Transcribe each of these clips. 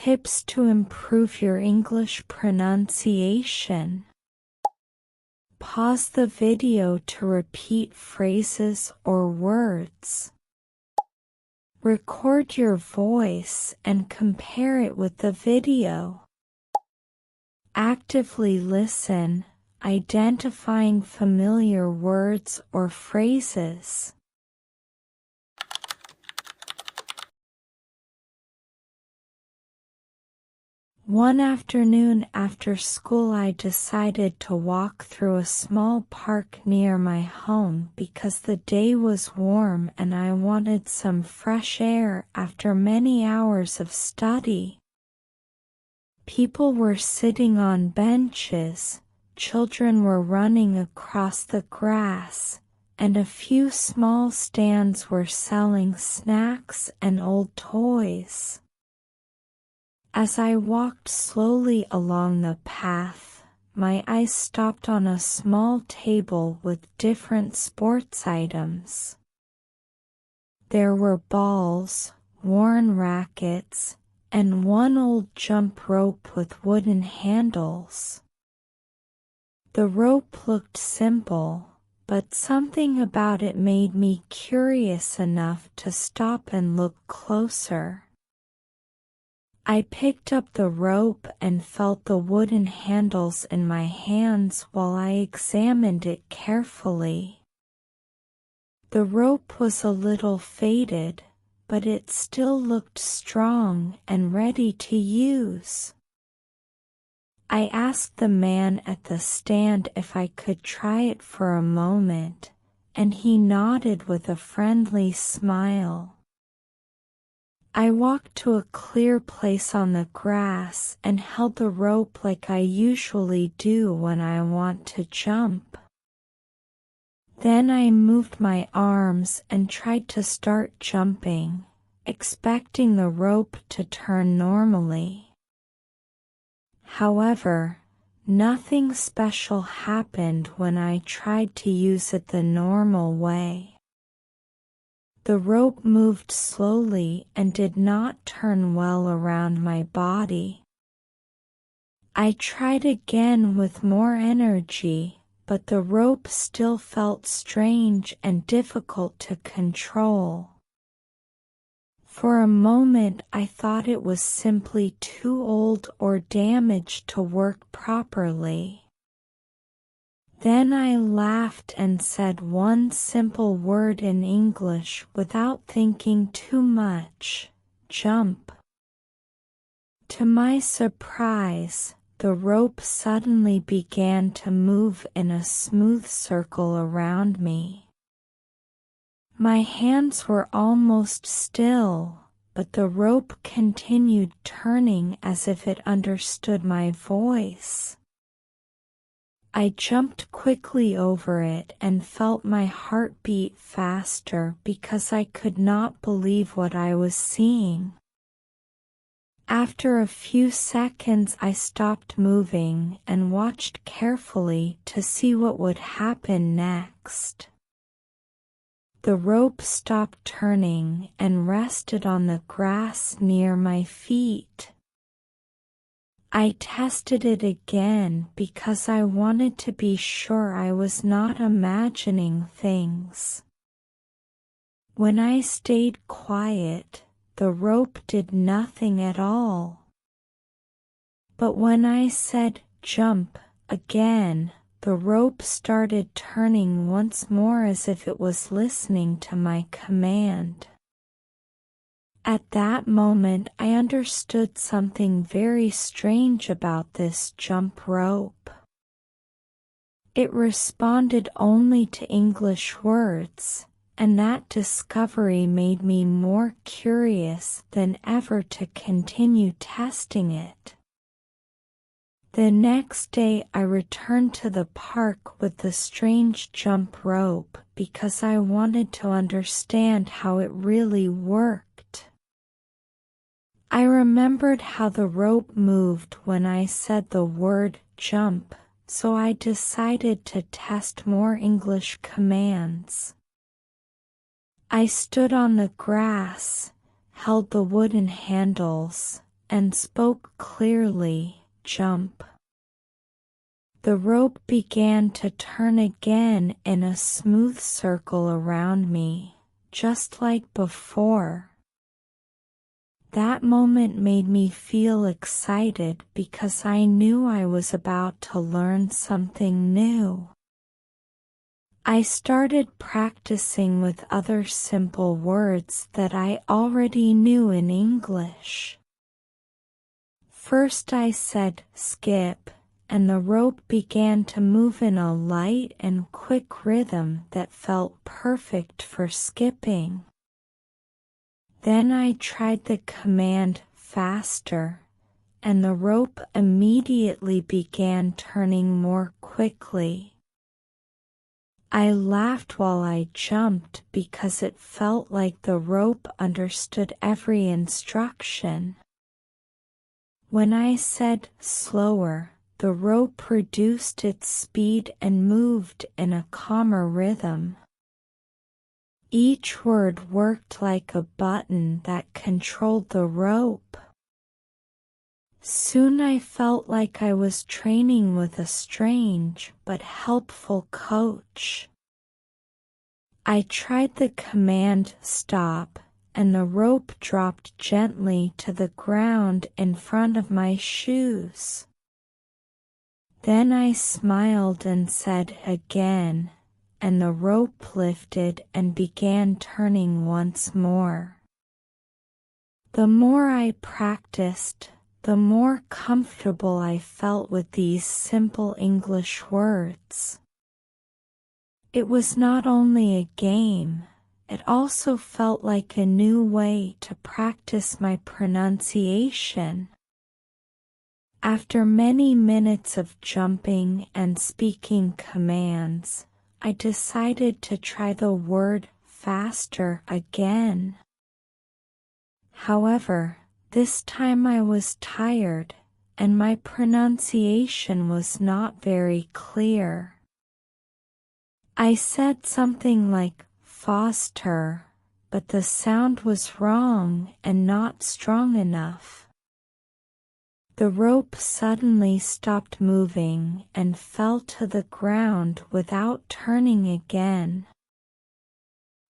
Tips to improve your English pronunciation. Pause the video to repeat phrases or words. Record your voice and compare it with the video. Actively listen, identifying familiar words or phrases. One afternoon after school, I decided to walk through a small park near my home because the day was warm and I wanted some fresh air after many hours of study. People were sitting on benches, children were running across the grass, and a few small stands were selling snacks and old toys. As I walked slowly along the path, my eyes stopped on a small table with different sports items. There were balls, worn rackets, and one old jump rope with wooden handles. The rope looked simple, but something about it made me curious enough to stop and look closer. I picked up the rope and felt the wooden handles in my hands while I examined it carefully. The rope was a little faded, but it still looked strong and ready to use. I asked the man at the stand if I could try it for a moment, and he nodded with a friendly smile. I walked to a clear place on the grass and held the rope like I usually do when I want to jump. Then I moved my arms and tried to start jumping, expecting the rope to turn normally. However, nothing special happened when I tried to use it the normal way. The rope moved slowly and did not turn well around my body. I tried again with more energy, but the rope still felt strange and difficult to control. For a moment I thought it was simply too old or damaged to work properly. Then I laughed and said one simple word in English without thinking too much: jump. To my surprise, the rope suddenly began to move in a smooth circle around me. My hands were almost still, but the rope continued turning as if it understood my voice. I jumped quickly over it and felt my heart beat faster because I could not believe what I was seeing. After a few seconds I stopped moving and watched carefully to see what would happen next. The rope stopped turning and rested on the grass near my feet. I tested it again because I wanted to be sure I was not imagining things. When I stayed quiet, the rope did nothing at all. But when I said jump again, the rope started turning once more as if it was listening to my command. At that moment I understood something very strange about this jump rope. It responded only to English words, and that discovery made me more curious than ever to continue testing it. The next day I returned to the park with the strange jump rope because I wanted to understand how it really worked. I remembered how the rope moved when I said the word jump, so I decided to test more English commands. I stood on the grass, held the wooden handles, and spoke clearly, "Jump." The rope began to turn again in a smooth circle around me, just like before. That moment made me feel excited because I knew I was about to learn something new. I started practicing with other simple words that I already knew in English. First I said skip, and the rope began to move in a light and quick rhythm that felt perfect for skipping. Then I tried the command faster, and the rope immediately began turning more quickly. I laughed while I jumped because it felt like the rope understood every instruction. When I said slower, the rope reduced its speed and moved in a calmer rhythm. Each word worked like a button that controlled the rope. Soon I felt like I was training with a strange but helpful coach. I tried the command stop, and the rope dropped gently to the ground in front of my shoes. Then I smiled and said again, and the rope lifted and began turning once more. The more I practiced, the more comfortable I felt with these simple English words. It was not only a game, it also felt like a new way to practice my pronunciation. After many minutes of jumping and speaking commands, I decided to try the word faster again. However, this time I was tired, and my pronunciation was not very clear. I said something like Foster, but the sound was wrong and not strong enough. The rope suddenly stopped moving and fell to the ground without turning again.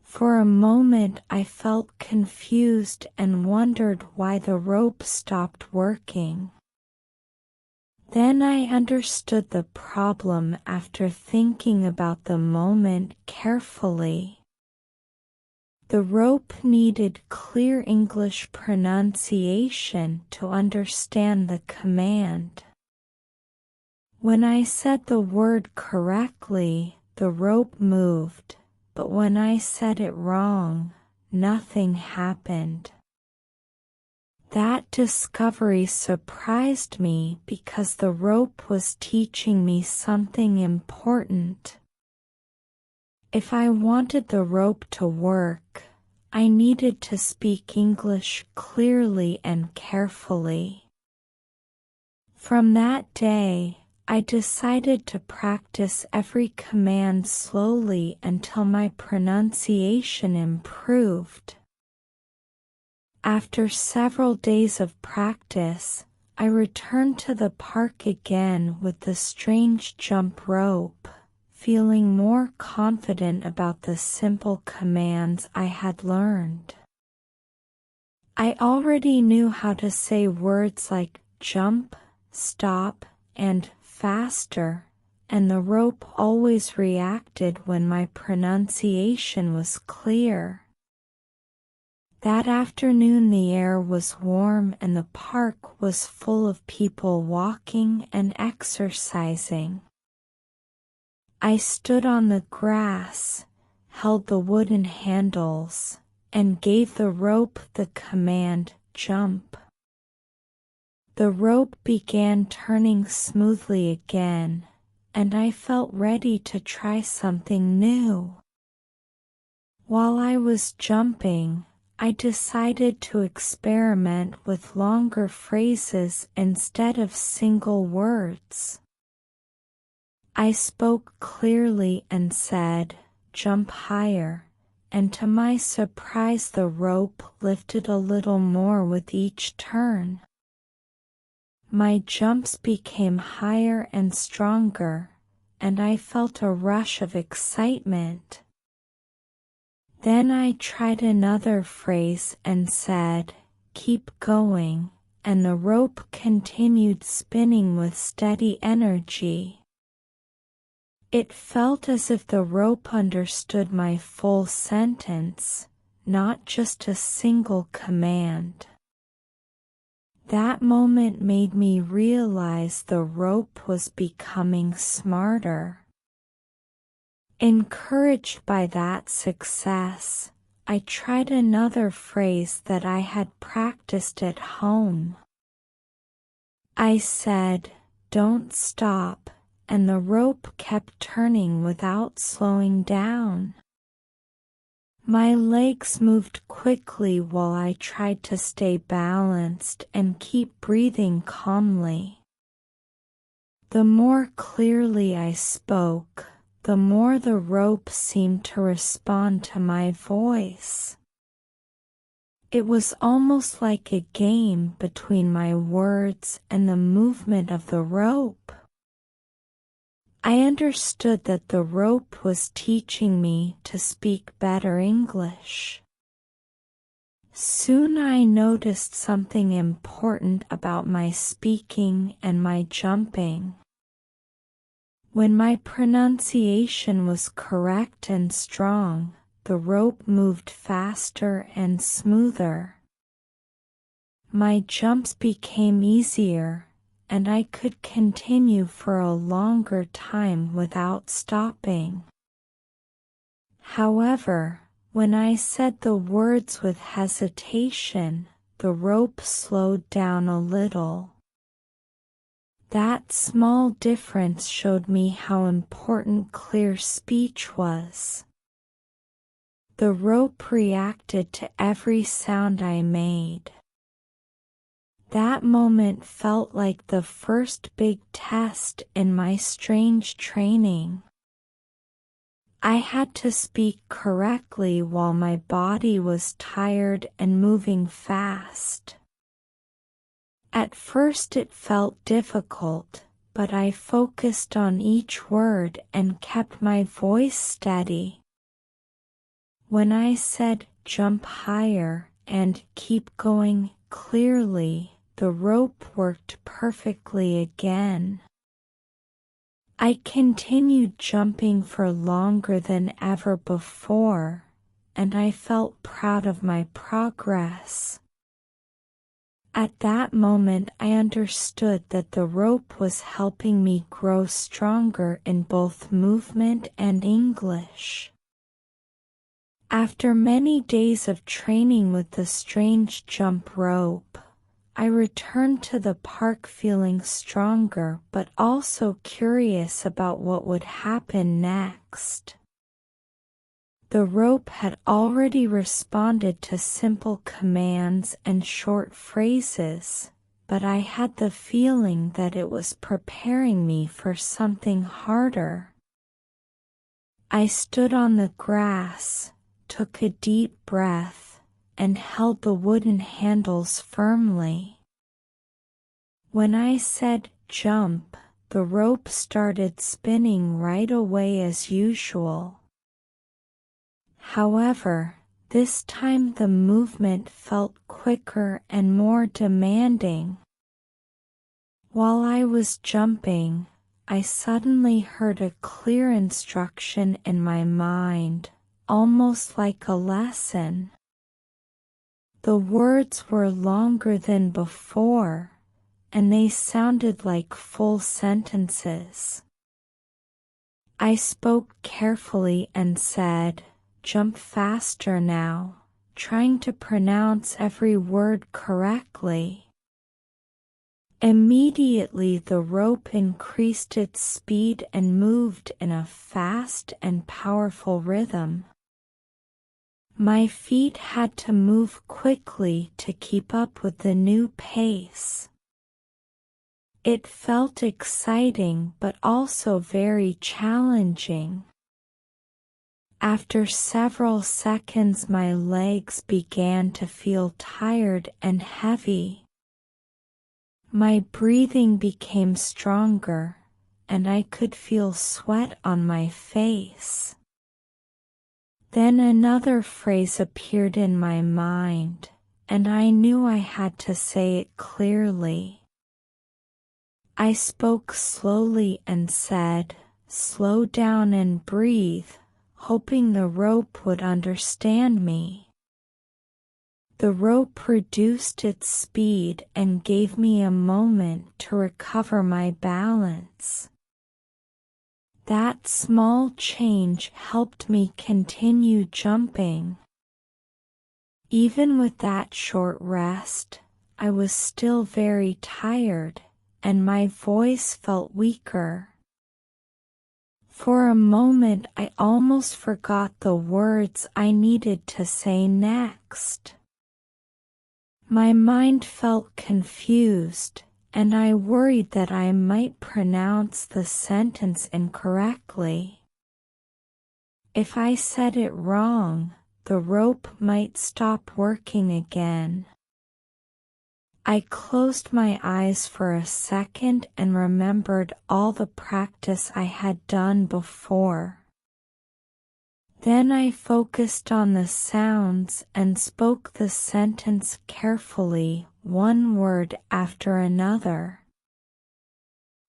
For a moment I felt confused and wondered why the rope stopped working. Then I understood the problem after thinking about the moment carefully. The rope needed clear English pronunciation to understand the command. When I said the word correctly, the rope moved, but when I said it wrong, nothing happened. That discovery surprised me because the rope was teaching me something important. If I wanted the rope to work, I needed to speak English clearly and carefully. From that day, I decided to practice every command slowly until my pronunciation improved. After several days of practice, I returned to the park again with the strange jump rope, feeling more confident about the simple commands I had learned. I already knew how to say words like jump, stop, and faster, and the rope always reacted when my pronunciation was clear. That afternoon the air was warm and the park was full of people walking and exercising. I stood on the grass, held the wooden handles, and gave the rope the command jump. The rope began turning smoothly again, and I felt ready to try something new. While I was jumping, I decided to experiment with longer phrases instead of single words. I spoke clearly and said, "Jump higher," and to my surprise the rope lifted a little more with each turn. My jumps became higher and stronger, and I felt a rush of excitement. Then I tried another phrase and said, "Keep going," and the rope continued spinning with steady energy. It felt as if the rope understood my full sentence, not just a single command. That moment made me realize the rope was becoming smarter. Encouraged by that success, I tried another phrase that I had practiced at home. I said, "Don't stop," and the rope kept turning without slowing down. My legs moved quickly while I tried to stay balanced and keep breathing calmly. The more clearly I spoke, the more the rope seemed to respond to my voice. It was almost like a game between my words and the movement of the rope. I understood that the rope was teaching me to speak better English. Soon I noticed something important about my speaking and my jumping. When my pronunciation was correct and strong, the rope moved faster and smoother. My jumps became easier, and I could continue for a longer time without stopping. However, when I said the words with hesitation, the rope slowed down a little. That small difference showed me how important clear speech was. The rope reacted to every sound I made. That moment felt like the first big test in my strange training. I had to speak correctly while my body was tired and moving fast. At first it felt difficult, but I focused on each word and kept my voice steady. When I said "jump higher" and "keep going" clearly, the rope worked perfectly again. I continued jumping for longer than ever before, and I felt proud of my progress. At that moment I understood that the rope was helping me grow stronger in both movement and English. After many days of training with the strange jump rope, I returned to the park feeling stronger but also curious about what would happen next. The rope had already responded to simple commands and short phrases, but I had the feeling that it was preparing me for something harder. I stood on the grass, took a deep breath, and held the wooden handles firmly. When I said "jump," the rope started spinning right away as usual. However, this time the movement felt quicker and more demanding. While I was jumping, I suddenly heard a clear instruction in my mind, almost like a lesson. The words were longer than before, and they sounded like full sentences. I spoke carefully and said, "Jump faster now," trying to pronounce every word correctly. Immediately the rope increased its speed and moved in a fast and powerful rhythm. My feet had to move quickly to keep up with the new pace. It felt exciting but also very challenging. After several seconds my legs began to feel tired and heavy. My breathing became stronger, and I could feel sweat on my face. Then another phrase appeared in my mind, and I knew I had to say it clearly. I spoke slowly and said, "Slow down and breathe," hoping the rope would understand me. The rope reduced its speed and gave me a moment to recover my balance. That small change helped me continue jumping. Even with that short rest, I was still very tired, and my voice felt weaker. For a moment I almost forgot the words I needed to say next. My mind felt confused, and I worried that I might pronounce the sentence incorrectly. If I said it wrong, the rope might stop working again. I closed my eyes for a second and remembered all the practice I had done before. Then I focused on the sounds and spoke the sentence carefully, one word after another.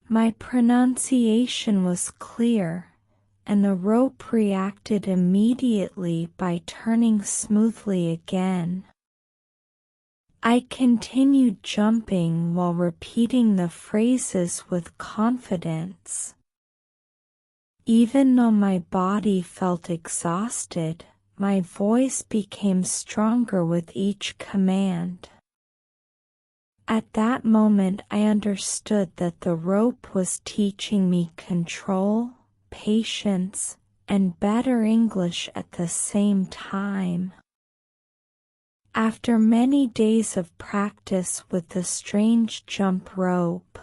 My pronunciation was clear, and the rope reacted immediately by turning smoothly again. I continued jumping while repeating the phrases with confidence. Even though my body felt exhausted, my voice became stronger with each command. At that moment I understood that the rope was teaching me control, patience, and better English at the same time. After many days of practice with the strange jump rope,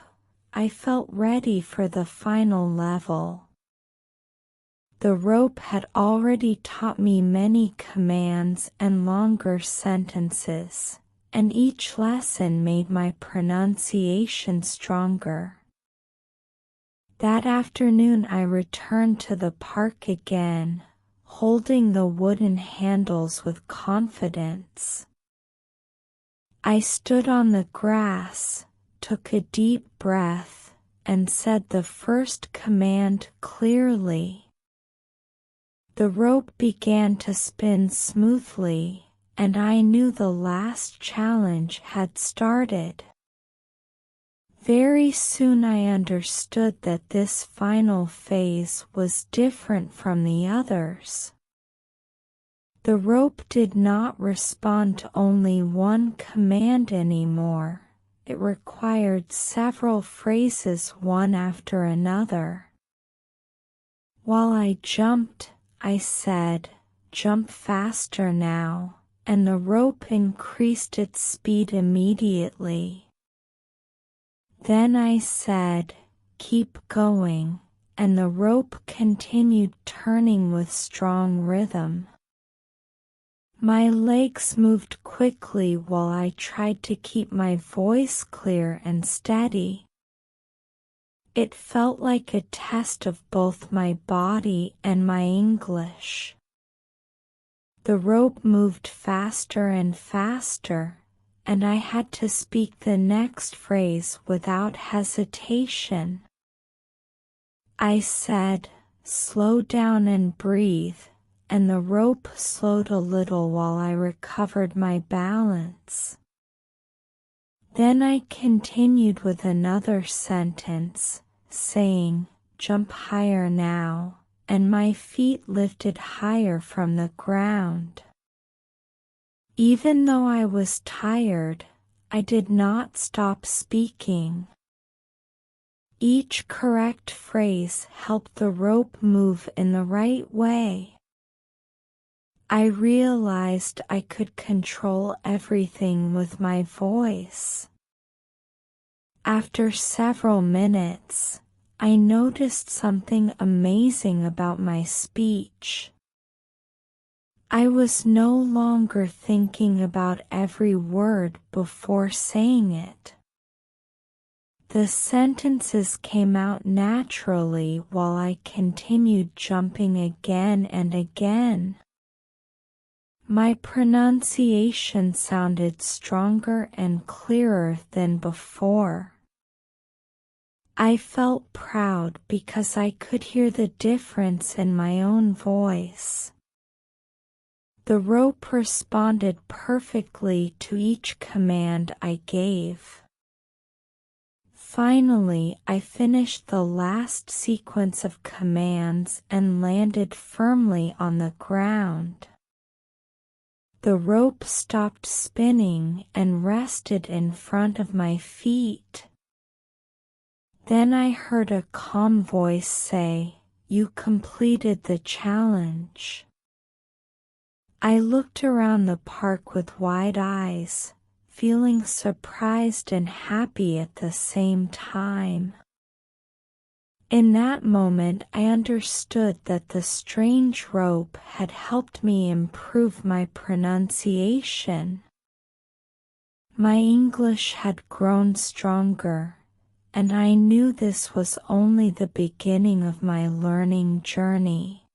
I felt ready for the final level. The rope had already taught me many commands and longer sentences, and each lesson made my pronunciation stronger. That afternoon I returned to the park again, holding the wooden handles with confidence. I stood on the grass, took a deep breath, and said the first command clearly. The rope began to spin smoothly, and I knew the last challenge had started. Very soon I understood that this final phase was different from the others. The rope did not respond to only one command anymore. It required several phrases one after another. While I jumped, I said, "Jump faster now," and the rope increased its speed immediately. Then I said, "Keep going," and the rope continued turning with strong rhythm. My legs moved quickly while I tried to keep my voice clear and steady. It felt like a test of both my body and my English. The rope moved faster and faster, and I had to speak the next phrase without hesitation. I said, "Slow down and breathe," and the rope slowed a little while I recovered my balance. Then I continued with another sentence, saying, "Jump higher now," and my feet lifted higher from the ground. Even though I was tired, I did not stop speaking. Each correct phrase helped the rope move in the right way. I realized I could control everything with my voice. After several minutes, I noticed something amazing about my speech. I was no longer thinking about every word before saying it. The sentences came out naturally while I continued jumping again and again. My pronunciation sounded stronger and clearer than before. I felt proud because I could hear the difference in my own voice. The rope responded perfectly to each command I gave. Finally, I finished the last sequence of commands and landed firmly on the ground. The rope stopped spinning and rested in front of my feet. Then I heard a calm voice say, "You completed the challenge." I looked around the park with wide eyes, feeling surprised and happy at the same time. In that moment, I understood that the strange rope had helped me improve my pronunciation. My English had grown stronger, and I knew this was only the beginning of my learning journey.